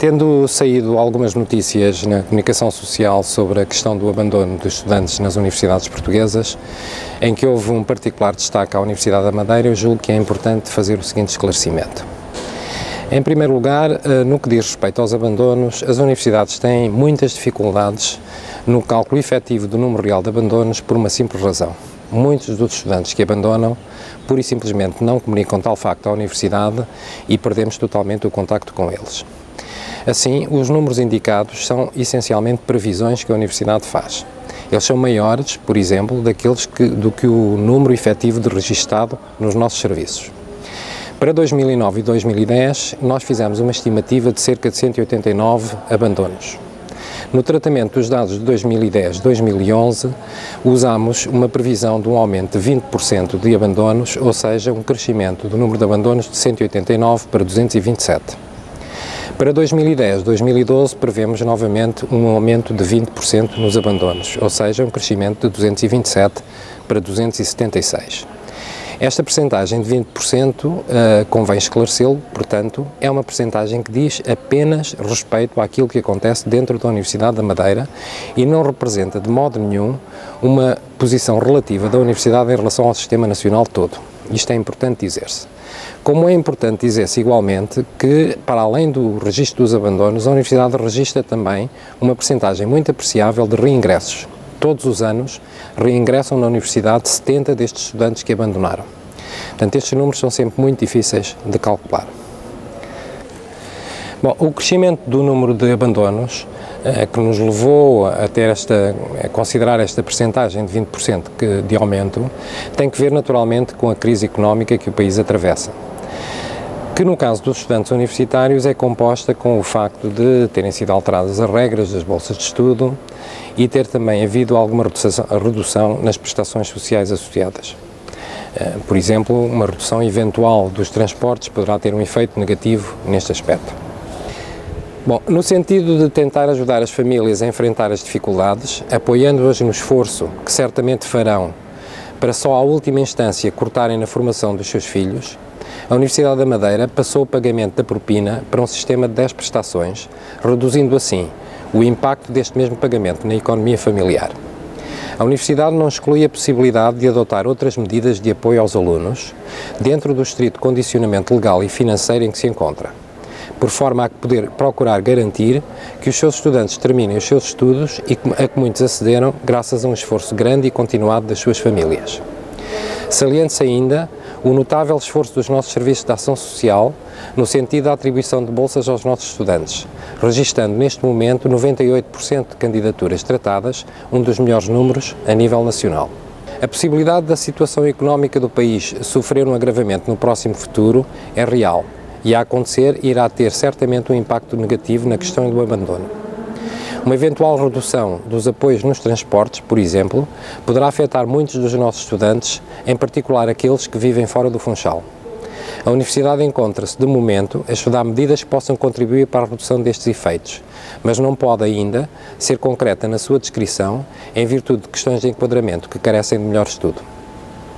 Tendo saído algumas notícias na comunicação social sobre a questão do abandono dos estudantes nas universidades portuguesas, em que houve um particular destaque à Universidade da Madeira, eu julgo que é importante fazer o seguinte esclarecimento. Em primeiro lugar, no que diz respeito aos abandonos, as universidades têm muitas dificuldades no cálculo efetivo do número real de abandonos por uma simples razão. Muitos dos estudantes que abandonam, pura e simplesmente não comunicam tal facto à universidade e perdemos totalmente o contacto com eles. Assim, os números indicados são essencialmente previsões que a Universidade faz. Eles são maiores, por exemplo, do que o número efetivo de registado nos nossos serviços. Para 2009 e 2010, nós fizemos uma estimativa de cerca de 189 abandonos. No tratamento dos dados de 2010 e 2011, usámos uma previsão de um aumento de 20% de abandonos, ou seja, um crescimento do número de abandonos de 189 para 227. Para 2010 e 2012, prevemos novamente um aumento de 20% nos abandonos, ou seja, um crescimento de 227 para 276. Esta percentagem de 20%, convém esclarecê-lo, portanto, é uma percentagem que diz apenas respeito àquilo que acontece dentro da Universidade da Madeira e não representa de modo nenhum uma posição relativa da Universidade em relação ao sistema nacional todo. Isto é importante dizer-se. Como é importante dizer-se igualmente que, para além do registro dos abandonos, a Universidade registra também uma percentagem muito apreciável de reingressos. Todos os anos reingressam na Universidade 70 destes estudantes que abandonaram. Portanto, estes números são sempre muito difíceis de calcular. Bom, o crescimento do número de abandonos que nos levou a considerar esta percentagem de 20% de aumento tem que ver naturalmente com a crise económica que o país atravessa, que no caso dos estudantes universitários é composta com o facto de terem sido alteradas as regras das bolsas de estudo e ter também havido alguma redução nas prestações sociais associadas. Por exemplo, uma redução eventual dos transportes poderá ter um efeito negativo neste aspecto. Bom, no sentido de tentar ajudar as famílias a enfrentar as dificuldades, apoiando-as no esforço que certamente farão para só à última instância cortarem na formação dos seus filhos, a Universidade da Madeira passou o pagamento da propina para um sistema de 10 prestações, reduzindo assim o impacto deste mesmo pagamento na economia familiar. A Universidade não exclui a possibilidade de adotar outras medidas de apoio aos alunos, dentro do estrito condicionamento legal e financeiro em que se encontra, por forma a poder procurar garantir que os seus estudantes terminem os seus estudos e a que muitos acederam graças a um esforço grande e continuado das suas famílias. Saliente-se ainda o notável esforço dos nossos serviços de ação social no sentido da atribuição de bolsas aos nossos estudantes, registando neste momento 98% de candidaturas tratadas, um dos melhores números a nível nacional. A possibilidade da situação económica do país sofrer um agravamento no próximo futuro é real e, a acontecer, irá ter certamente um impacto negativo na questão do abandono. Uma eventual redução dos apoios nos transportes, por exemplo, poderá afetar muitos dos nossos estudantes, em particular aqueles que vivem fora do Funchal. A Universidade encontra-se, de momento, a estudar medidas que possam contribuir para a redução destes efeitos, mas não pode ainda ser concreta na sua descrição, em virtude de questões de enquadramento que carecem de melhor estudo.